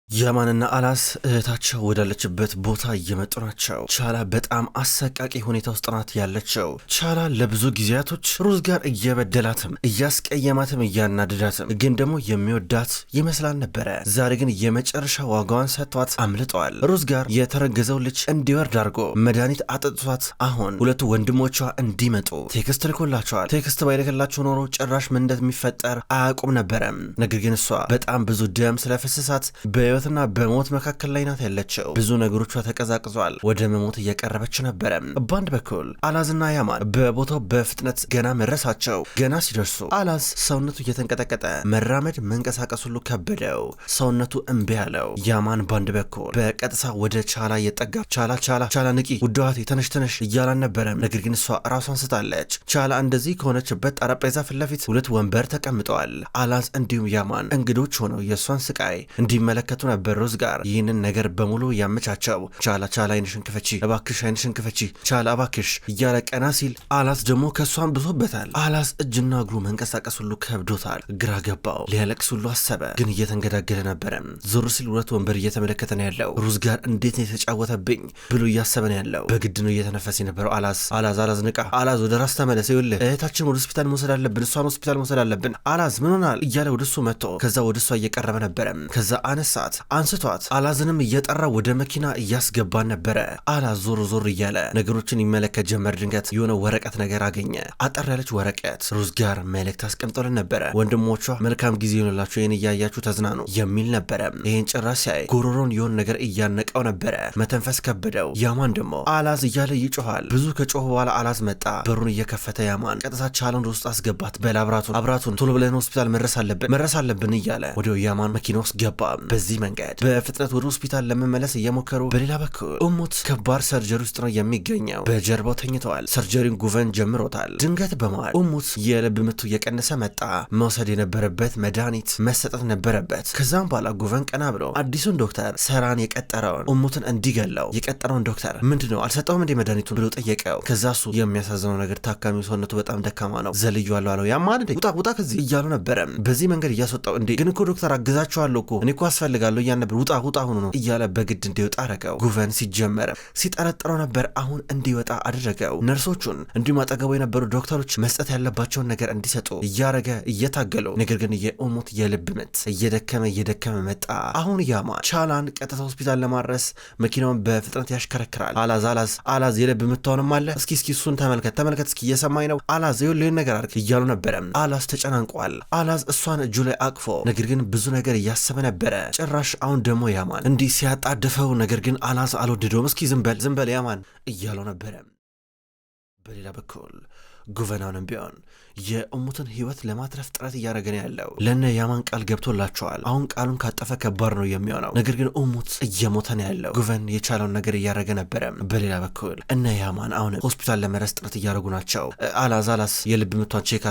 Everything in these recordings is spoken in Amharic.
ያማንና አላስ እህታቸው ወዳለችበት ቦታ እየመጡ ናቸው። ቻላ በጣም አሰቃቂ ሁኔታ ውስጥ ናት ያለችው። ቻላ ለብዙ ጊዜያቶች ሩዝ ጋር እየበደላትም እያስቀየማትም እያናደዳትም ግን ደግሞ የሚወዳት ይመስላል ነበረ። ዛሬ ግን የመጨረሻ ዋጋዋን ሰጥቷት አምልጠዋል። ሩዝ ጋር የተረገዘው ልጅ እንዲወርድ አድርጎ መድኃኒት አጠጥቷት አሁን ሁለቱ ወንድሞቿ እንዲመጡ ቴክስት ልኮላቸዋል። ቴክስት ባይልክላቸው ኖሮ ጭራሽ ምን እንደሚፈጠር አያውቁም ነበረም። ነገር ግን እሷ በጣም ብዙ ደም ስለፈሰሳት ና በሞት መካከል ላይ ናት ያለችው። ብዙ ነገሮቿ ተቀዛቅዟል። ወደ መሞት እየቀረበች ነበረ። በአንድ በኩል አላዝና ያማን በቦታው በፍጥነት ገና መድረሳቸው። ገና ሲደርሱ አላዝ ሰውነቱ እየተንቀጠቀጠ መራመድ መንቀሳቀስ ሁሉ ከበደው። ሰውነቱ እምቢ ያለው። ያማን በአንድ በኩል በቀጥታ ወደ ቻላ እየጠጋ ቻላ ንቂ ውደዋቴ ተነሽ እያላን ነበረም። ነገር ግን እሷ ራሷን ስታለች። ቻላ እንደዚህ ከሆነችበት ጠረጴዛ ፊት ለፊት ሁለት ወንበር ተቀምጠዋል። አላዝ እንዲሁም ያማን እንግዶች ሆነው የእሷን ስቃይ እንዲመለከቱ ነበር ሩዝ ጋር ይህንን ነገር በሙሉ ያመቻቸው። ቻላ አይንሽን ክፈቺ እባክሽ፣ አይንሽን ክፈቺ ቻላ እባክሽ እያለ ቀና ሲል አላስ ደግሞ ከሷን ብሶበታል። አላስ እጅና እግሩ መንቀሳቀስ ሁሉ ከብዶታል። ግራ ገባው። ሊያለቅስ ሁሉ አሰበ፣ ግን እየተንገዳገደ ነበረ። ዞር ሲል ሁለት ወንበር እየተመለከተ ነው ያለው። ሩዝ ጋር እንዴት ነው የተጫወተብኝ ብሎ እያሰበ ነው ያለው። በግድ ነው እየተነፈሰ የነበረው። አላዝ ንቃ፣ አላዝ ወደ ራስ ተመለስ፣ ይኸውልህ እህታችን ወደ ሆስፒታል መውሰድ አለብን፣ እሷን ሆስፒታል መውሰድ አለብን። አላዝ ምን ሆናል እያለ ወደሱ መጥቶ ከዛ ወደ እሷ እየቀረበ ነበረ። ከዛ አነሳት አንስቷት አላዝንም እየጠራ ወደ መኪና እያስገባን ነበረ። አላዝ ዞር እያለ ነገሮችን ይመለከት ጀመር። ድንገት የሆነ ወረቀት ነገር አገኘ። አጠር ያለች ወረቀት ሩዝ ጋር መልእክት አስቀምጦልን ነበረ። ወንድሞቿ መልካም ጊዜ ይሆንላችሁ፣ ይህን እያያችሁ ተዝናኑ የሚል ነበረ። ይህን ጭራሽ ሲያይ ጎሮሮን የሆነ ነገር እያነቀው ነበረ። መተንፈስ ከበደው። ያማን ደግሞ አላዝ እያለ ይጮኋል። ብዙ ከጮህ በኋላ አላዝ መጣ። በሩን እየከፈተ ያማን ቀጥታ ቻላን ወደ ውስጥ አስገባት። አብራቱን ቶሎ ብለን ሆስፒታል መድረስ አለብን እያለ ወደ ያማን መኪና ውስጥ ገባ። በዚህ መንገድ በፍጥነት ወደ ሆስፒታል ለመመለስ እየሞከሩ፣ በሌላ በኩል እሙት ከባድ ሰርጀሪ ውስጥ ነው የሚገኘው። በጀርባው ተኝተዋል። ሰርጀሪን ጉቨን ጀምሮታል። ድንገት በመሃል እሙት የልብ ምቱ እየቀነሰ መጣ። መውሰድ የነበረበት መድኃኒት መሰጠት ነበረበት። ከዛም በኋላ ጉቨን ቀና ብሎ አዲሱን ዶክተር ሰራን የቀጠረውን እሙትን እንዲገለው የቀጠረውን ዶክተር ምንድነው አልሰጠውም እንዴ መድኃኒቱን ብሎ ጠየቀው። ከዛ እሱ የሚያሳዝነው ነገር ታካሚው ሰውነቱ በጣም ደካማ ነው፣ ዘልዩዋለሁ አለው። ያማን እንዴ ውጣ ከዚህ እያሉ ነበረ። በዚህ መንገድ እያስወጣው እንዴ ግን እኮ ዶክተር አግዛቸዋለሁ እኮ እኔ እኮ አስፈልጋለሁ ነበር ውጣ ሆኖ ነው እያለ በግድ እንዲወጣ አደረገው። ጉቨን ሲጀመር ሲጠረጥረው ነበር። አሁን እንዲወጣ አደረገው። ነርሶቹን እንዲሁም አጠገቡ የነበሩ ዶክተሮች መስጠት ያለባቸውን ነገር እንዲሰጡ እያረገ እየታገለው፣ ነገር ግን የእሙት የልብ ምት እየደከመ መጣ። አሁን ያማን ቻላን ቀጥታ ሆስፒታል ለማድረስ መኪናውን በፍጥነት ያሽከረክራል። አላዝ የልብ ምቷንም አለ እስኪ እሱን ተመልከት እስኪ እየሰማኝ ነው አላዝ ይኸውልህ ነገር አድርግ እያሉ ነበረ። አላዝ ተጨናንቋል። አላዝ እሷን እጁ ላይ አቅፎ ነገር ግን ብዙ ነገር እያሰበ ነበረ። ጭራሽ አሁን ደግሞ ያማን እንዲህ ሲያጣድፈው፣ ነገር ግን አላዝ አልወደደውም። እስኪ ዝም በል ያማን እያለው ነበረ። በሌላ በኩል ጉቨናውንም ቢሆን የእሙትን ህይወት ለማትረፍ ጥረት እያደረገ ነው ያለው። ለነ ያማን ቃል ገብቶላቸዋል። አሁን ቃሉን ካጠፈ ከባድ ነው የሚሆነው። ነገር ግን እሙት እየሞተ ነው ያለው። ጉቨን የቻለውን ነገር እያደረገ ነበረ። በሌላ በኩል እነ ያማን አሁን ሆስፒታል ለመድረስ ጥረት እያደረጉ ናቸው። አላዝ የልብ ምቷን ቼክ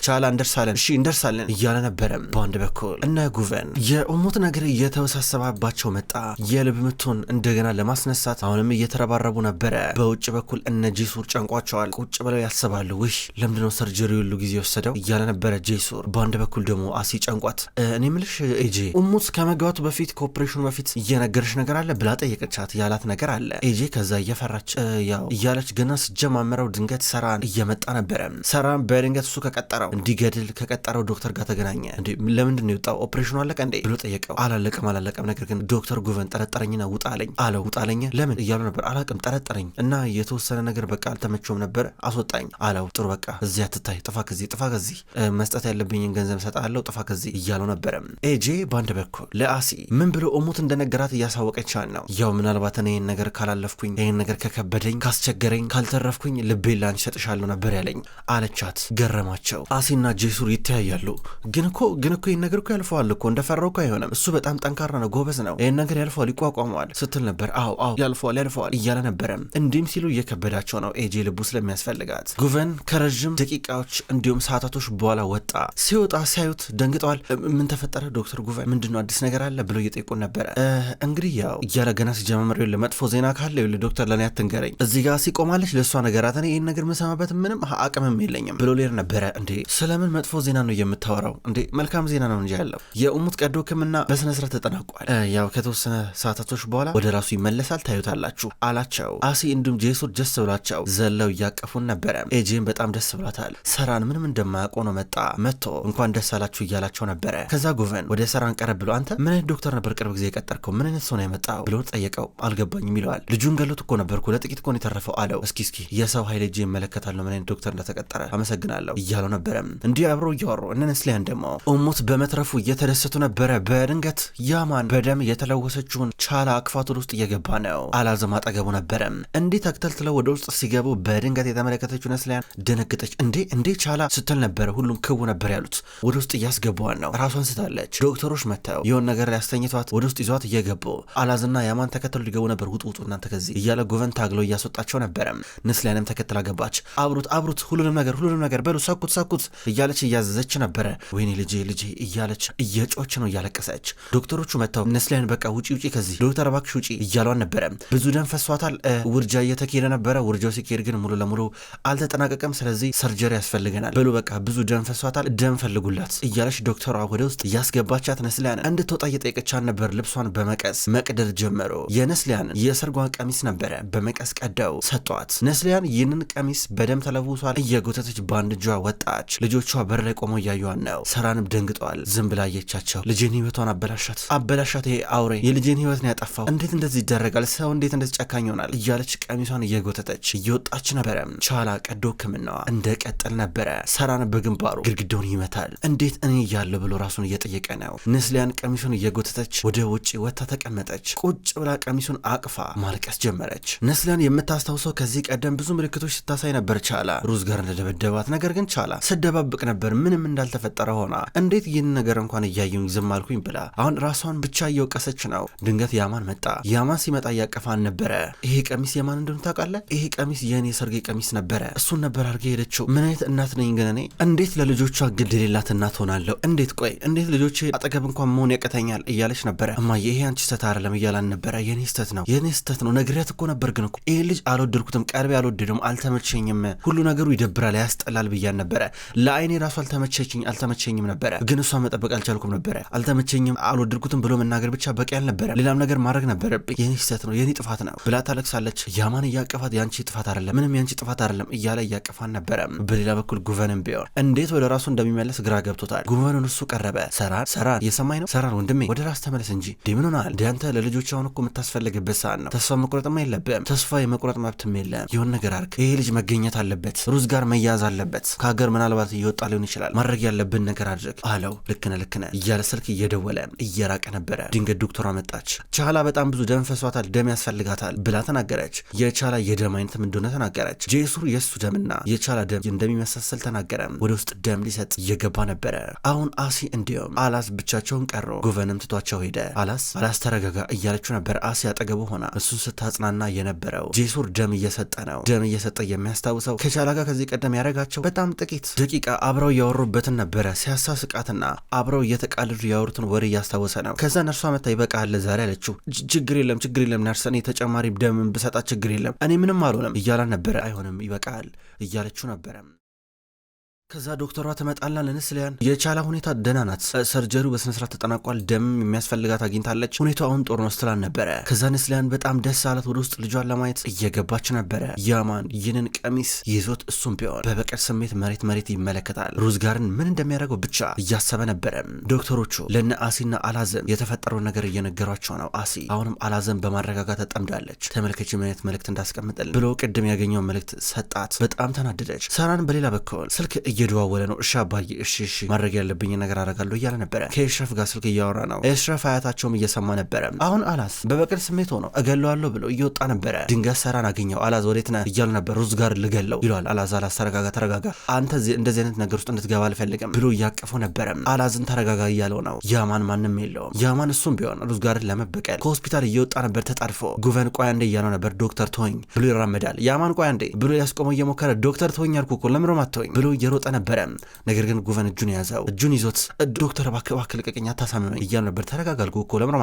ቻላ እንደርሳለን እያለ ነበረ። በአንድ በኩል እነ ጉቨን የእሙት ነገር እየተወሳሰባባቸው መጣ። የልብ ምቱን እንደገና ለማስነሳት አሁንም እየተረባረቡ ነበረ። በውጭ በኩል እነ ጄሱር ጨንቋቸዋል። ቁጭ ብለው ያስባሉ። ውይ ለምንድነው ሰርጀሪ ሁሉ ጊዜ ወሰደው እያለ ነበረ ጄሱር። በአንድ በኩል ደግሞ አሲ ጨንቋት እኔ ምልሽ ኤጄ እሙት ከመግባቱ በፊት ከኦፕሬሽኑ በፊት እየነገረሽ ነገር አለ ብላ ጠየቀቻት። ያላት ነገር አለ ኤጄ። ከዛ እየፈራች ያው እያለች ገና ስጀማመረው ድንገት ሰራን እየመጣ ነበረ። ሰራን በድንገት እሱ ከቀጠረው ዶክተር ጋር ተገናኘ። እንዴ ለምንድን ነው የወጣው ኦፕሬሽኑ አለቀ እንዴ ብሎ ጠየቀው። አላለቀም ነገር ግን ዶክተር ጉቨን ጠረጠረኝና ውጣ አለኝ ለምን እያሉ ነበር። አላቅም ጠረጠረኝ እና የተወሰነ ነገር በቃ አልተመቸውም ነበር አስወጣኝ አለው። ጥሩ በቃ እዚያ ትታይ ጥፋ ከዚህ መስጠት ያለብኝን ገንዘብ ሰጣለሁ ጥፋ ከዚህ እያለው ነበረ። ኤጄ ባንድ በኩል ለአሲ ምን ብሎ እሙት እንደነገራት እያሳወቀቻን ነው። ያው ምናልባት እኔ ይህን ነገር ካላለፍኩኝ፣ ይህን ነገር ከከበደኝ፣ ካስቸገረኝ፣ ካልተረፍኩኝ ልቤን ላንቺ ሰጥሻለሁ ነበር ያለኝ አለቻት። ገረማቸው። አሲና ጄሱር ይተያያሉ። ግን እኮ ይህን ነገር እኮ ያልፈዋል እኮ እንደፈራው እኮ አይሆንም። እሱ በጣም ጠንካራ ነው፣ ጎበዝ ነው፣ ይህን ነገር ያልፈዋል፣ ይቋቋመዋል ስትል ነበር። አዎ ያልፈዋል እያለ ነበረ። እንዲህም ሲሉ እየከበዳቸው ነው ኤጄ ልቡ ስለሚያስፈልጋት። ጉቨን ከረዥም ደቂቃዎች እንዲሁም ሰዓታቶች በኋላ ወጣ። ሲወጣ ሲያዩት ደንግጠዋል። ምን ተፈጠረ ዶክተር ጉቨን ምንድነው አዲስ ነገር አለ ብሎ እየጠየቁን ነበረ። እንግዲህ ያው እያለ ገና ሲጀማመር ለመጥፎ ዜና ካለ ዶክተር ለኔ አትንገረኝ፣ እዚህ ጋር ሲቆማለች ለእሷ ነገራት፣ እኔ ይህን ነገር የምሰማበት ምንም አቅምም የለኝም ብሎ ሌር ነበረ። እንዴ ስለምን መጥፎ ዜና ነው የምታወራው? እንዴ መልካም ዜና ነው እንጂ ያለው የኡሙት ቀዶ ሕክምና በስነስርዓት ተጠናቋል። ያው ከተወሰነ ሰዓታቶች በኋላ ወደ ራሱ ይመለሳል፣ ታዩታላችሁ አላቸው። አሲ እንዲሁም ጄሱር ደስ ብሏቸው ዘለው እያቀፉን ነበረ። ኤጄን በጣም ደስ ብሏታል። ሰራን ምንም እንደማያውቀው ነው መጥቶ እንኳን ደስ አላችሁ እያላቸው ነበረ። ከዛ ጉቨን ወደ ሰራን ቀረብ ብሎ አንተ ምን አይነት ዶክተር ነበር ቅርብ ጊዜ የቀጠርከው? ምን አይነት ሰው ነው የመጣው ብሎ ጠየቀው። አልገባኝም ይለዋል። ልጁን ገሎት እኮ ነበርኩ ለጥቂት እኮ ነው የተረፈው አለው። እስኪ የሰው ኃይል እጄ ይመለከታለሁ ምን አይነት ዶክተር እንደተቀጠረ አመሰግናለሁ እያለው ነበረ። እንዲህ አብረው እያወሩ እነ ነስሊያን ደግሞ ኡሙት በመትረፉ እየተደሰቱ ነበረ። በድንገት ያማን በደም የተለወሰችውን ቻላ አክፋት ወደ ውስጥ እየገባ ነው። አላዘም አጠገቡ ነበረ። እንዲህ ተክተልትለው ወደ ውስጥ ሲገቡ በድንገት የተመለከተችው ነስሊያን ደነገጠች። እንዴ ቻላ ስትል ነበረ። ሁሉም ክቡ ነበር ያሉት። ወደ ውስጥ እያስገባዋን ነው። ራሷን ስታለች። ዶክተሮች መጥተው የሆነ ነገር ያስተኝቷት ወደ ውስጥ ይዟት እየገቡ አላዝና ያማን ተከተሉ ሊገቡ ነበር። ውጡ እናንተ ከዚህ እያለ ጉቨን ታግሎ እያስወጣቸው ነበረ። ነስሊያንም ተከትላ ገባች። አብሩት ሁሉንም ነገር በሉ ሰኩት እያለች እያዘዘች ነበረ። ወይኔ ልጄ እያለች እየጮች ነው እያለቀሰች። ዶክተሮቹ መጥተው ነስሊያን በቃ ውጪ ከዚህ ዶክተር እባክሽ ውጪ እያሏን ነበረ። ብዙ ደም ፈሷታል። ውርጃ እየተካሄደ ነበረ። ውርጃው ሲካሄድ ግን ሙሉ ለሙሉ አልተጠናቀቀም። ስለዚህ ሰርጀሪ ያስፈልገናል ብሎ በቃ ብዙ ደም ፈሷታል፣ ደም ፈልጉላት እያለች ዶክተሯ ወደ ውስጥ እያስገባቻት ነስሊያን እንድትወጣ እየጠየቀቻት ነበር። ልብሷን በመቀስ መቅደድ ጀመሩ። የነስሊያን የሰርጓን ቀሚስ ነበረ በመቀስ ቀደው ሰጧት። ነስሊያን ይህንን ቀሚስ በደም ተለውሷል እየጎተተች በአንድ እጇ ወጣች። ልጆቿ በር ላይ ቆመው እያዩዋን ነው። ሰራንም ደንግጠዋል። ዝም ብላ አየቻቸው። ልጄን ህይወቷን አበላሻት፣ ይሄ አውሬ የልጄን ህይወት ነው ያጠፋው፣ እንዴት እንደዚህ ይደረጋል? ሰው እንዴት እንደዚህ ጨካኝ ይሆናል? እያለች ቀሚሷን እየጎተተች እየወጣች ነበረ። ቻላ ቀዶ ሕክምናዋ እንደቀጠል ነበረ። ሰራን በግንባሩ ግድግዳውን ይመታል። እንዴት እኔ እያለሁ ብሎ ራሱን እየጠየቀ ነው። ነስሊያን ቀሚሱን እየጎተተች ወደ ውጭ ወጥታ ተቀመጠች። ቁጭ ብላ ቀሚሱን አቅፋ ማልቀስ ጀመረች። ነስሊያን የምታስታውሰው ከዚህ ቀደም ብዙ ምልክቶች ስታሳይ ነበር ቻላ ሩዝ ጋር እንደደበደባት። ነገር ግን ቻላ ስደባብቅ ነበር ምንም እንዳልተፈጠረ ሆና እንዴት ይህን ነገር እንኳን እያየኝ ዝም አልኩኝ ብላ አሁን ራሷን ብቻ እየወቀሰች ነው። ድንገት ያማን መጣ። ያማን ሲመጣ እያቀፋን ነበረ። ይሄ ቀሚስ የማን እንደሆነ ታውቃለህ? ይሄ ቀሚስ የኔ ሰርጌ ቀሚስ ነበረ። እሱን ነበር አድርጌ ሄደችው። ምን አይነት እናት ነኝ ግን እኔ? እንዴት ለልጆቿ ግድ የሌላት እናት ሆናለሁ? እንዴት ልጆቼ አጠገብ እንኳን መሆን ያቀተኛል እያለች ነበረ። እማዬ ይሄ አንቺ ስህተት አይደለም እያላን ነበረ። የኔ ስህተት ነው ነግሬያት እኮ ነበር። ግን እኮ ይሄ ልጅ አልወደድኩትም፣ ቀርቤ አልወደድም፣ አልተመቸኝም፣ ሁሉ ነገሩ ይደብራል፣ ያስጠላል ብያን ነበረ። ለአይኔ ራሱ አልተመቸኝም ነበረ። ግን እሷ መጠበቅ አልቻልኩም ነበረ። አልተመቸኝም፣ አልወደድኩትም ብሎ መናገር ብቻ በቂ አልነበረ። ሌላም ነገር ማድረግ ነበረብኝ። የኔ ስህተት ነው፣ የኔ ጥፋት ነው ብላ ታለቅሳለች። ያማን እያቀፋት ያንቺ ጥፋት አይደለም፣ ምንም ያንቺ ጥፋት አይደለም እያለ እያቀፋን ነበረ። በሌላ በኩል ጉቨንም ቢሆን እንዴት ወደ ራሱ እንደሚመለስ ግራ ገብቶታል። ጉቨንን እሱ ቀረበ። ሰራን የሰማኝ ነው? ሰራን ወንድሜ ወደ ራስ ተመለስ እንጂ ምን ሆነሃል? አንተ ለልጆች አሁን እኮ የምታስፈልግበት ሰዓት ነው። ተስፋ መቁረጥማ የለብህም። ተስፋ የመቁረጥ መብትም የለም። የሆነ ነገር አድርግ። ይሄ ልጅ መገኘት አለበት። ሩዝ ጋር መያዝ አለበት። ከሀገር ምናልባት እየወጣ ሊሆን ይችላል። ማድረግ ያለብን ነገር አድርግ አለው። ልክነ እያለ ስልክ እየደወለ እየራቀ ነበረ። ድንገት ዶክተሯ መጣች። ቻላ በጣም ብዙ ደም ፈሷታል፣ ደም ያስፈልጋታል ብላ ተናገረች። የቻላ የደም አይነትም እንደሆነ ተናገረች። ጄሱር የእሱ ደምና የቻላ ደም እንደሚመሳሰል ተናገረ። ወደ ውስጥ ደም ሊሰጥ እየገባ ነበረ። አሁን አሲ እንዲሁም አላስ ብቻቸውን ቀሩ። ጉቨንም ትቷቸው ሄደ። አላስ ተረጋጋ እያለችው ነበር። አሲ አጠገቡ ሆና እሱን ስታጽናና የነበረው ጄሱር ደም እየሰጠ ነው። ደም እየሰጠ የሚያስታውሰው ከቻላ ጋር ከዚህ ቀደም ያደረጋቸው በጣም ጥቂት ደቂቃ አብረው ያወሩበትን ነበረ። ሲያሳስቃትና አብረው እየተቃልዱ ያወሩትን ወሬ እያስታወሰ ነው። ከዛ ነርሷ መታ ይበቃል ዛሬ አለችው። ችግር የለም ነርስ፣ እኔ ተጨማሪ ደም ብሰጣት ችግር የለም፣ እኔ ምንም አልሆነም እያላን ነበረ። አይሆንም ይበቃል እያለችው ነበረ። ከዛ ዶክተሯ ትመጣላ ለነስሊያን የቻላ ሁኔታ ደህና ናት፣ ሰርጀሪው በስነስርዓት ተጠናቋል፣ ደም የሚያስፈልጋት አግኝታለች፣ ሁኔታው አሁን ጦር ነው ስትላን ነበረ። ከዛ ነስሊያን በጣም ደስ አላት። ወደ ውስጥ ልጇን ለማየት እየገባች ነበረ። ያማን ይህንን ቀሚስ ይዞት እሱም ቢሆን በበቀል ስሜት መሬት ይመለከታል። ሩዝ ጋርን ምን እንደሚያደርገው ብቻ እያሰበ ነበረ። ዶክተሮቹ ለነ አሲና አላዘም የተፈጠረውን ነገር እየነገሯቸው ነው። አሲ አሁንም አላዘም በማረጋጋት ተጠምዳለች። ተመልከች ምን አይነት መልእክት እንዳስቀምጠል ብሎ ቅድም ያገኘው መልእክት ሰጣት። በጣም ተናደደች። ሰራን በሌላ በኩል ስልክ እየደዋወለ ነው። እሺ አባዬ እሺ ማድረግ ያለብኝ ነገር አደርጋለሁ እያለ ነበረ። ከኤሽረፍ ጋር ስልክ እያወራ ነው። ኤሽረፍ አያታቸውም እየሰማ ነበረ። አሁን አላዝ በበቀል ስሜት ሆኖ እገለዋለሁ ብሎ እየወጣ ነበረ። ድንገት ሰራን አገኘው። አላዝ ወዴት ነህ እያሉ ነበር። ሩዝ ጋር ልገለው ይለዋል። አላዝ ተረጋጋ አንተ እንደዚህ አይነት ነገር ውስጥ እንድትገባ አልፈልግም ብሎ እያቀፈው ነበረ። አላዝን ተረጋጋ እያለው ነው። ያማን ማንም የለውም። ያማን እሱም ቢሆን ሩዝ ጋር ለመበቀል ከሆስፒታል እየወጣ ነበር ተጣድፎ። ጉቨን ቆይ አንዴ እያለው ነበር። ዶክተር ተወኝ ብሎ ይራመዳል። ያማን ቆይ አንዴ ብሎ ያስቆመው እየሞከረ ዶክተር ተወኝ አልኩ እኮ ለምሮ ማተወኝ ብሎ እየሮጠ ነበረ። ነገር ግን ጉቨን እጁን ያዘው። እጁን ይዞት ዶክተር እባክህ ልቀቀኝ አታሳምመኝ እያሉ ነበር። ተረጋጋልኩ እኮ ለምሮ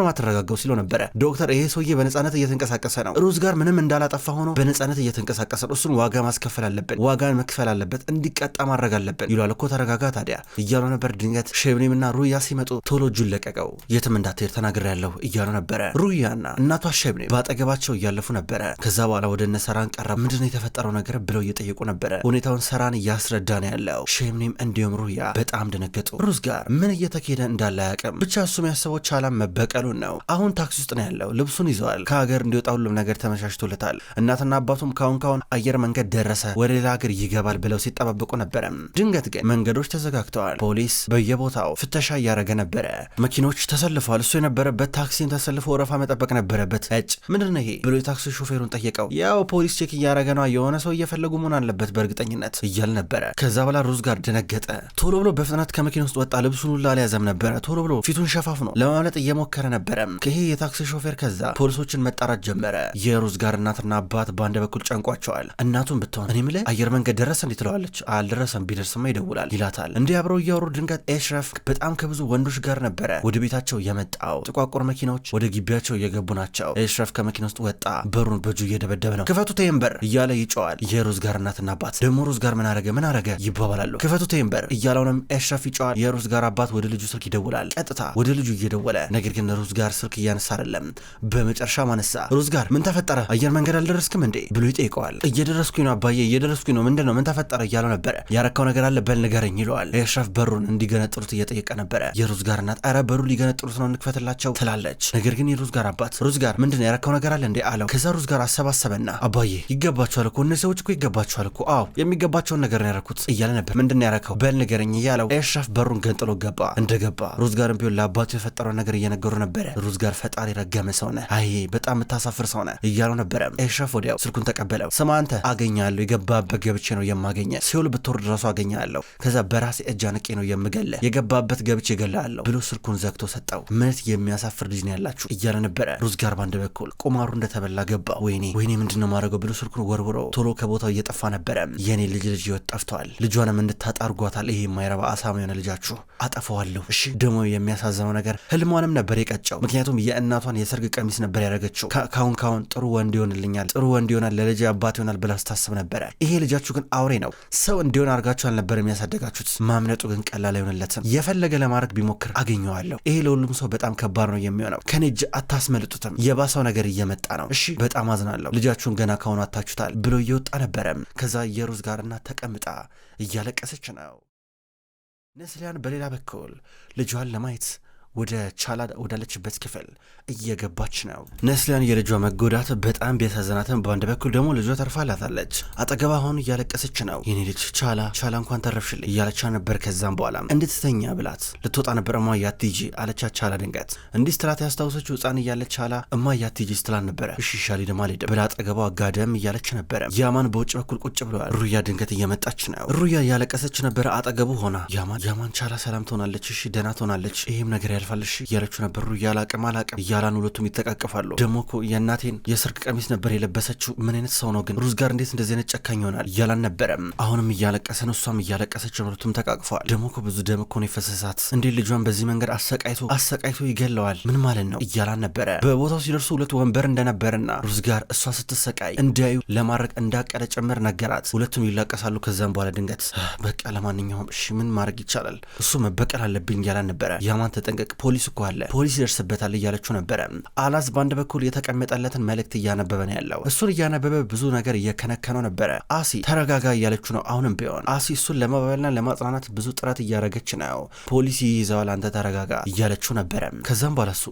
ማትረጋጋው ሲለው ነበረ። ዶክተር ይሄ ሰውዬ በነጻነት እየተንቀሳቀሰ ነው። ሩዝ ጋር ምንም እንዳላጠፋ ሆኖ በነጻነት እየተንቀሳቀሰ ነው። እሱን ዋጋ ማስከፈል አለብን፣ ዋጋን መክፈል አለበት፣ እንዲቀጣ ማድረግ አለብን ይሏል እኮ ተረጋጋ ታዲያ እያሉ ነበር። ድንገት ሼብኔምና ሩያ ሲመጡ ቶሎ እጁን ለቀቀው፣ የትም እንዳትሄድ ተናግሬያለሁ እያሉ ነበረ። ሩያና እናቷ ሼብኔም በአጠገባቸው እያለፉ ነበረ። ከዛ በኋላ ወደ እነ ሰራን ቀረብ። ምንድነው የተፈጠረው ነገር ብለው እየጠየቁ ነበረ። ሁኔታውን ሰራን እያስረዳ ነው ያለው። ሼብኔም እንዲሁም ሩያ በጣም ደነገጡ። ሩዝ ጋር ምን እየተካሄደ እንዳለ አያውቅም። ብቻ እሱም ያሰበው ቻላን መበቀሉን ነው። አሁን ታክሲ ውስጥ ነው ያለው። ልብሱን ይዘዋል። ከሀገር እንዲወጣ ሁሉም ነገር ተመቻችቶለታል። እናትና አባቱም ካሁን አየር መንገድ ደረሰ፣ ወደ ሌላ ሀገር ይገባል ብለው ሲጠባበቁ ነበረ። ድንገት ግን መንገዶች ተዘጋግተዋል። ፖሊስ በየቦታው ፍተሻ እያደረገ ነበረ። መኪኖች ተሰልፈዋል። እሱ የነበረበት ታክሲን ተሰልፎ ወረፋ መጠበቅ ነበረበት። ምንድነው ይሄ ብሎ የታክሲ ሾፌሩን ጠየቀው። ያው ፖሊስ ቼክ እያደረገ ነው፣ የሆነ ሰው እየፈለጉ መሆን አለበት በእርግጠኝነት እያል ነበረ። ከዛ በላ ሩዝ ጋር ደነገጠ። ቶሎ ብሎ በፍጥነት ከመኪና ውስጥ ወጣ። ልብሱን ሁላ አልያዘም ነበረ። ቶሎ ብሎ ፊቱን ሸፋፍኖ ለማምለጥ እየሞከረ ነበረ። ይሄ የታክሲ ሾፌር ከዛ ፖሊሶችን መጣራት ጀመረ። የሩዝ ጋር እናትና አባት በአንድ በኩል ጨንቋቸዋል። እናቱን ብትሆን እኔ ምልህ አየር መንገድ ደረሰ እንዴ ትለዋለች። አልደረሰም፣ ቢደርስማ ይደውላል ይላታል። እንዲህ አብረው እያወሩ ድንገት ኤሽረፍ በጣም ከብዙ ወንዶች ጋር ነበረ ወደ ቤታቸው የመጣው። ጥቋቁር መኪናዎች ወደ ግቢያቸው እየገቡ ናቸው። ኤሽረፍ ከመኪና ውስጥ ወጣ። በሩን በእጁ እየደበደበ ነው። ክፈቱ ቴምበር እያለ ይጮዋል። የሩዝ ጋር እናትና አባት ደግሞ ሩዝ ጋር ምን አረገ ይባባላሉ። ክፈቱ ቴምበር እያለውንም ኤሽረፍ ይጮዋል። የሩዝ ጋር አባት ወደ ልጁ ስልክ ይደውላል። ቀጥታ ወደ ልጁ እየደወለ ነገር ግን ሩዝ ጋር ስልክ እያነሳ አይደለም። በመጨረሻ ማነሳ። ሩዝ ጋር ምን ተፈጠረ አየር መንገድ አልደረስክም እንዴ ብሎ ይጠይቀዋል። እየደረስኩኝ ነው አባዬ እየደረስኩኝ ነው። ምንድነው ምን ተፈጠረ እያለው ነበረ። ያረካው ነገር አለ በል ንገረኝ ይለዋል። ኤሽረፍ በሩን እንዲገነጥሉት እየጠየቀ ነበረ። የሩዝ ጋር እናት ኧረ በሩ ሊገነጥሉት ነው እንክፈትላቸው ትላለች። ነገር ግን የሩዝ ጋር አባት ሩዝ ጋር ምንድነው ያረካው ነገር አለ እንዴ አለው። ከዛ ሩዝ ጋር አሰባሰበና አባዬ ይገባቸዋል እኮ እነዚህ ሰዎች እኮ ይገባቸዋል እኮ አዎ የሚገባቸውን ነገር ነው ያረኩት እያለ ነበር። ምንድነው ያረካው በል ንገረኝ እያለው ኤሽረፍ በሩን ገንጥሎ ገባ። እንደገባ ሩዝ ጋርም ቢሆን ለአባቱ የፈጠረው ነገር እየነገሩ ነበረ። ሩዝ ጋር ፈጣሪ ረገመ ሰውነ አይ በጣም የምታሳፍር ሰውነ እያለው ነበረ። ኤሽረፍ ወዲያው ስልኩን ተቀበለው። ስማ አንተ አገኛለሁ የገባበት ገብቼ ነው የማገኘ ሲኦል ብትወርድ ራሱ አገኛለሁ። ከዛ በራሴ እጅ አንቄ ነው የምገለ የገባበት ገብቼ እገላለሁ ብሎ ስልኩን ዘግቶ ሰጠው። ምን የሚያሳፍር ልጅ ነው ያላችሁ እያለ ነበረ። ሩዝ ጋር ባንድ በኩል ቁማሩ እንደተበላ ገባ። ወይኔ ምንድነው ማድረገው ብሎ ስልኩን ወርውሮ ቶሎ ከቦታው እየጠፋ ነበረ። የኔ ልጅ ይወጥ ጠፍቷል። ልጇንም እንድታጣርጓታል። ይሄ የማይረባ አሳማ የሆነ ልጃችሁ አጠፋዋለሁ። እሺ ደግሞ የሚያሳዝነው ነገር ህልሟንም ነበር የቀጨው። ምክንያቱም የእናቷን የሰርግ ቀሚስ ነበር ያደረገችው። ካሁን ጥሩ ወንድ ይሆንልኛል፣ ጥሩ ወንድ ይሆናል፣ ለልጅ አባት ይሆናል ብላ ስታስብ ነበረ። ይሄ ልጃችሁ ግን አውሬ ነው። ሰው እንዲሆን አድርጋችሁ አልነበር የሚያሳደጋችሁት። ማምለጡ ግን ቀላል አይሆንለትም። የፈለገ ለማድረግ ቢሞክር አገኘዋለሁ። ይሄ ለሁሉም ሰው በጣም ከባድ ነው የሚሆነው። ከኔ እጅ አታስመልጡትም። የባሰው ነገር እየመጣ ነው። እሺ በጣም አዝናለሁ። ልጃችሁን ገና ካሁኑ አታችሁታል ብሎ እየወጣ ነበረ። ከዛ የሩዝ ጋር እናት ተቀምጣ እያለቀሰች ነው። ነስሊያን በሌላ በኩል ልጇን ለማየት ወደ ቻላ ወዳለችበት ክፍል እየገባች ነው። ነስሊያን የልጇ መጎዳት በጣም ቢያሳዝናትም በአንድ በኩል ደግሞ ልጇ ተርፋላታለች። አጠገባ አሁን እያለቀሰች ነው። የኔ ልጅ ቻላ እንኳን ተረፍሽልኝ እያለቻ ነበር። ከዛም በኋላ እንድትተኛ ብላት ልትወጣ ነበር። እማዬ አትሂጂ አለቻት። ቻላ ድንገት እንዲህ ስትላት ያስታውሰችው ሕፃን እያለች ቻላ እማዬ አትሂጂ ስትላት ነበረ። እሺ ሻሊ ደማ ልሄድ ብላ አጠገቧ ጋደም እያለች ነበረ። ያማን በውጭ በኩል ቁጭ ብለዋል። ሩያ ድንገት እየመጣች ነው። ሩያ እያለቀሰች ነበረ አጠገቡ ሆና። ያማን ቻላ ሰላም ትሆናለች፣ እሺ ደህና ትሆናለች፣ ይሄም ነገር ያልፋልሽ እያለችው ነበር። ሩያ አላቅም እያላን ሁለቱም ይተቃቀፋሉ። ደግሞ እኮ የእናቴን የሰርግ ቀሚስ ነበር የለበሰችው። ምን አይነት ሰው ነው ግን ሩዝ ጋር እንዴት እንደዚህ አይነት ጨካኝ ይሆናል እያላን ነበረም። አሁንም እያለቀሰ ነው፣ እሷም እያለቀሰች ነው። ሁለቱም ተቃቅፈዋል። ደግሞ እኮ ብዙ ደም እኮ ነው የፈሰሳት። እንዴት ልጇን በዚህ መንገድ አሰቃይቶ ይገለዋል? ምን ማለት ነው እያላን ነበረ። በቦታው ሲደርሱ ሁለት ወንበር እንደነበርና ሩዝ ጋር እሷ ስትሰቃይ እንዲያዩ ለማድረግ እንዳቀደ ጭምር ነገራት። ሁለቱም ይላቀሳሉ። ከዛም በኋላ ድንገት በቃ ለማንኛውም እሺ ምን ማድረግ ይቻላል፣ እሱ መበቀል አለብኝ እያላን ነበረ። ያማን ተጠንቀቅ ፖሊስ እኮ አለ፣ ፖሊስ ይደርስበታል እያለችው ነበረ። አላዝ በአንድ በኩል የተቀመጠለትን መልእክት እያነበበ ነው ያለው። እሱን እያነበበ ብዙ ነገር እየከነከነው ነበረ። አሲ ተረጋጋ እያለችው ነው። አሁንም ቢሆን አሲ እሱን ለማባበልና ለማጽናናት ብዙ ጥረት እያደረገች ነው። ፖሊስ ይይዘዋል፣ አንተ ተረጋጋ እያለችው ነበረ። ከዛም በኋላ እሱ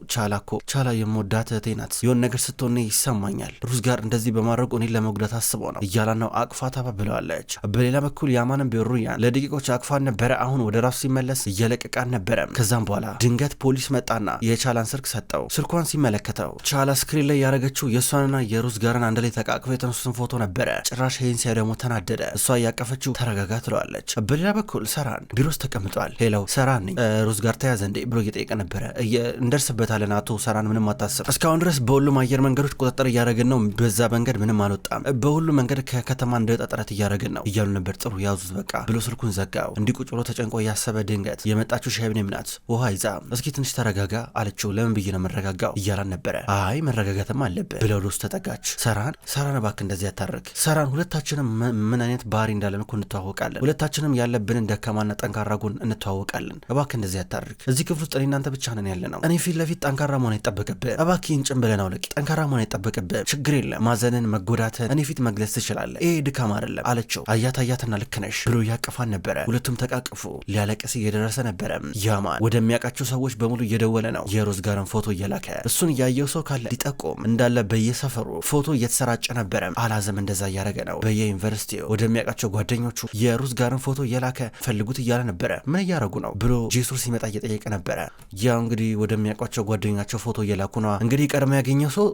ቻላ የምወዳት እህቴ ናት፣ የሆነ ነገር ስትሆን ይሰማኛል። ሩዝ ጋር እንደዚህ በማድረጉ እኔን ለመጉዳት አስቦ ነው እያላ ነው አቅፋ ታባብለዋለች። በሌላ በኩል ያማንም ቢሆን ሩያን ለደቂቆች አቅፋን ነበረ። አሁን ወደ ራሱ ሲመለስ እየለቀቃን ነበረ። ከዛም በኋላ ድንገት ፖሊስ መጣና የቻላን ስልክ ሰጠው። ስልኳን ሲመለከተው ቻላ ስክሪን ላይ ያደረገችው የእሷንና የሩዝ ጋርን አንድ ላይ ተቃቅፈው የተነሱትን ፎቶ ነበረ። ጭራሽ ይህን ሲያ ደግሞ ተናደደ። እሷ እያቀፈችው ተረጋጋ ትለዋለች። በሌላ በኩል ሰራን ቢሮ ውስጥ ተቀምጧል። ሄለው ሰራን ነኝ፣ ሩዝ ጋር ተያዘ እንዴ ብሎ እየጠየቀ ነበረ። እንደርስበታለን አቶ ሰራን፣ ምንም አታስብ። እስካሁን ድረስ በሁሉም አየር መንገዶች ቁጥጥር እያደረግን ነው። በዛ መንገድ ምንም አልወጣም። በሁሉም መንገድ ከከተማ እንደወጣ ጥረት እያደረግን ነው እያሉ ነበር። ጥሩ ያዙት በቃ ብሎ ስልኩን ዘጋው። እንዲህ ቁጭ ብሎ ተጨንቆ እያሰበ ድንገት የመጣችው ሻይብኔም ናት። ውሃ ይዛ እስኪ ትንሽ ተረጋጋ አለችው። ለምን ብዬ ነው መረጋጋው እያላን ነበረ። አይ መረጋጋትም አለብህ ብለው ውስጥ ተጠጋች። ሰራን እባክህ እንደዚህ ያታርግ። ሰራን ሁለታችንም ምን አይነት ባህሪ እንዳለን እኮ እንተዋወቃለን። ሁለታችንም ያለብንን ደካማና ጠንካራ ጎን እንተዋወቃለን። እባክህ እንደዚህ ያታርግ። እዚህ ክፍል ውስጥ እናንተ ብቻ ነን ያለ ነው። እኔ ፊት ለፊት ጠንካራ መሆን አይጠበቅብህ። እባክህ ይህን ብለን አውልቅ። ጠንካራ መሆን አይጠበቅብህ። ችግር የለም ማዘንን፣ መጎዳትን እኔ ፊት መግለጽ ትችላለህ። ይሄ ድካም አይደለም አለችው። አያትና ልክ ነሽ ብሎ እያቀፋን ነበረ። ሁለቱም ተቃቅፉ። ሊያለቅስ እየደረሰ ነበረ። ያማን ወደሚያውቃቸው ሰዎች በሙሉ እየደወለ ነው። የሩዝ ጋርን ፎቶ እየላከ እሱን እያየው ሰው ካለ ሊጠቆም እንዳለ በየሰፈሩ ፎቶ እየተሰራጨ ነበረ። አላዘም እንደዛ እያደረገ ነው። በየዩኒቨርሲቲው ወደሚያውቃቸው ጓደኞቹ የሩዝ ጋርን ፎቶ እየላከ ፈልጉት እያለ ነበረ። ምን እያደረጉ ነው ብሎ ጄሱር ሲመጣ እየጠየቀ ነበረ። ያው እንግዲህ ወደሚያውቋቸው ጓደኛቸው ፎቶ እየላኩ ነው። እንግዲህ ቀድሞ ያገኘው ሰው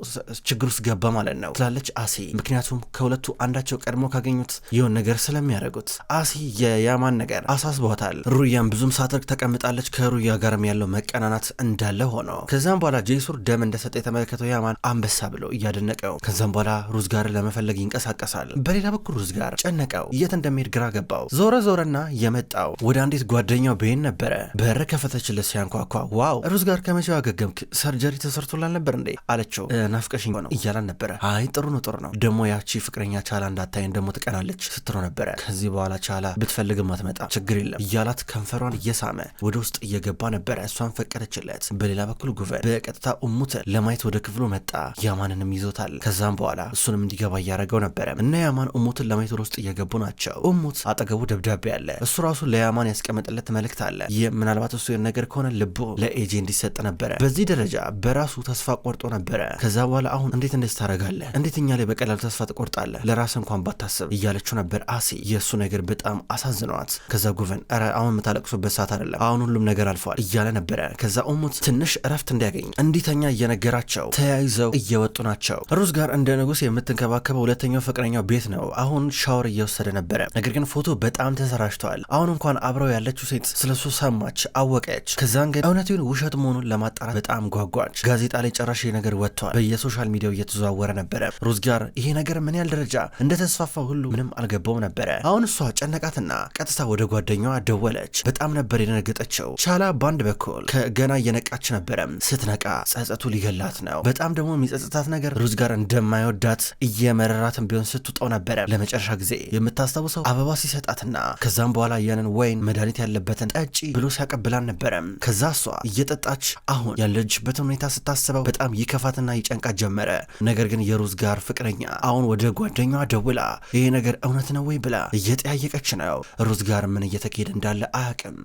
ችግር ውስጥ ገባ ማለት ነው ትላለች አሲ። ምክንያቱም ከሁለቱ አንዳቸው ቀድሞ ካገኙት የሆን ነገር ስለሚያደርጉት አሲ የያማን ነገር አሳስቧታል። ሩያን ብዙም ሳትርቅ ተቀምጣለች። ከሩያ ጋርም ያለው መቀናናት እንዳለ ሆኖ ከዛም በኋላ ጄሱር ደም እንደሰጠ የተመለከተው ያማን አንበሳ ብሎ እያደነቀው ከዛም በኋላ ሩዝ ጋር ለመፈለግ ይንቀሳቀሳል። በሌላ በኩል ሩዝ ጋር ጨነቀው። የት እንደሚሄድ ግራ ገባው። ዞረና የመጣው ወደ አንዲት ጓደኛው ቤን ነበረ። በር ከፈተችለት ሲያንኳኳ ዋው ሩዝ ጋር ከመቼው አገገምክ? ሰርጀሪ ተሰርቶላል ነበር እንዴ አለችው። ናፍቀሽኝ ነው እያላን ነበረ። አይ ጥሩ ነው ደግሞ ያቺ ፍቅረኛ ቻላ እንዳታየን ደግሞ ትቀናለች ስትሮ ነበረ። ከዚህ በኋላ ቻላ ብትፈልግም አትመጣ ችግር የለም እያላት ከንፈሯን እየሳመ ወደ ውስጥ እየገባ ነበረ። እሷን ፈቀደችለት። በሌላ በኩል ጉቨን በቀጥታ እሙትን ለማየት ወደ ክፍሉ መጣ። ያማንንም ይዞታል። ከዛም በኋላ እሱንም እንዲገባ እያደረገው ነበረ እና ያማን እሙትን ለማየት ወደ ውስጥ እየገቡ ናቸው። እሙት አጠገቡ ደብዳቤ አለ። እሱ ራሱ ለያማን ያስቀመጠለት መልእክት አለ። ይህ ምናልባት እሱ ነገር ከሆነ ልቦ ለኤጄ እንዲሰጥ ነበረ። በዚህ ደረጃ በራሱ ተስፋ ቆርጦ ነበረ። ከዛ በኋላ አሁን እንዴት እንደዚህ ታደርጋለህ? እንዴት እኛ ላይ በቀላሉ ተስፋ ትቆርጣለህ? ለራስ እንኳን ባታስብ እያለችው ነበር አሲ። የእሱ ነገር በጣም አሳዝነዋት። ከዛ ጉቨን ኧረ አሁን የምታለቅሱበት ሰዓት አይደለም፣ አሁን ሁሉም ነገር አልፏል እያለ ነበረ። ከዛ እሙት ትንሽ እረፍት እንዲያገኝ እንዲተኛ እየነገራቸው ተያይዘው እየወጡ ናቸው። ሩዝ ጋር እንደ ንጉስ የምትንከባከበው ሁለተኛው ፍቅረኛው ቤት ነው። አሁን ሻወር እየወሰደ ነበረ። ነገር ግን ፎቶ በጣም ተሰራጭተዋል። አሁን እንኳን አብረው ያለችው ሴት ስለሱ ሰማች፣ አወቀች። ከዛን ግን እውነቱን ውሸት መሆኑን ለማጣራት በጣም ጓጓች። ጋዜጣ ላይ ጨራሽ ነገር ወጥቷል። በየሶሻል ሚዲያው እየተዘዋወረ ነበረ። ሩዝ ጋር ይሄ ነገር ምን ያህል ደረጃ እንደተስፋፋ ሁሉ ምንም አልገባውም ነበረ። አሁን እሷ ጨነቃትና ቀጥታ ወደ ጓደኛዋ ደወለች። በጣም ነበር የደነገጠችው። ቻላ ባንድ በኩል ከገና እየነቃች ነበረ። ስትነቃ ጸጸቱ ሊገላት ነው። በጣም ደግሞ የሚጸጽታት ነገር ሩዝ ጋር እንደማይወዳት እየመረራትን ቢሆን ስትውጠው ነበረ። ለመጨረሻ ጊዜ የምታስታውሰው አበባ ሲሰጣትና ከዛም በኋላ ያንን ወይን መድኃኒት ያለበትን ጠጪ ብሎ ሲያቀብላን ነበረ። ከዛ እሷ እየጠጣች አሁን ያለችበትን ሁኔታ ስታስበው በጣም ይከፋትና ይጨንቃት ጀመረ። ነገር ግን የሩዝ ጋር ፍቅረኛ አሁን ወደ ጓደኛዋ ደውላ ይሄ ነገር እውነት ነው ወይ ብላ እየጠያየቀች ነው። ሩዝ ጋር ምን እየተካሄደ እንዳለ አያውቅም።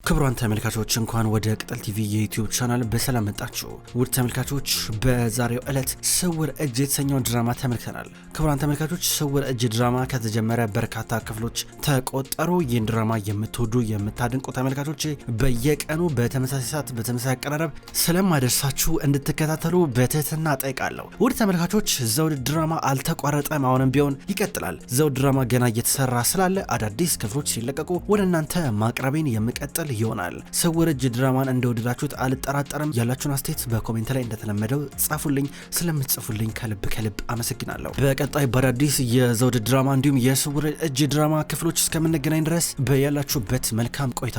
ክቡራን ተመልካቾች እንኳን ወደ ቅጠል ቲቪ የዩቲዩብ ቻናል በሰላም መጣችሁ። ውድ ተመልካቾች በዛሬው ዕለት ስውር እጅ የተሰኘውን ድራማ ተመልክተናል። ክቡራን ተመልካቾች ስውር እጅ ድራማ ከተጀመረ በርካታ ክፍሎች ተቆጠሩ። ይህን ድራማ የምትወዱ የምታድንቁ ተመልካቾች በየቀኑ በተመሳሳይ ሰዓት በተመሳሳይ አቀራረብ ስለማደርሳችሁ እንድትከታተሉ በትህትና ጠይቃለሁ። ውድ ተመልካቾች ዘውድ ድራማ አልተቋረጠም፣ አሁንም ቢሆን ይቀጥላል። ዘውድ ድራማ ገና እየተሰራ ስላለ አዳዲስ ክፍሎች ሲለቀቁ ወደ እናንተ ማቅረቤን የምቀጥል ይሆናል። ስውር እጅ ድራማን እንደወደዳችሁት አልጠራጠርም። ያላችሁን አስተያየት በኮሜንት ላይ እንደተለመደው ጻፉልኝ። ስለምትጽፉልኝ ከልብ አመሰግናለሁ። በቀጣይ በአዳዲስ የዘውድ ድራማ እንዲሁም የስውር እጅ ድራማ ክፍሎች እስከምንገናኝ ድረስ በያላችሁበት መልካም ቆይታ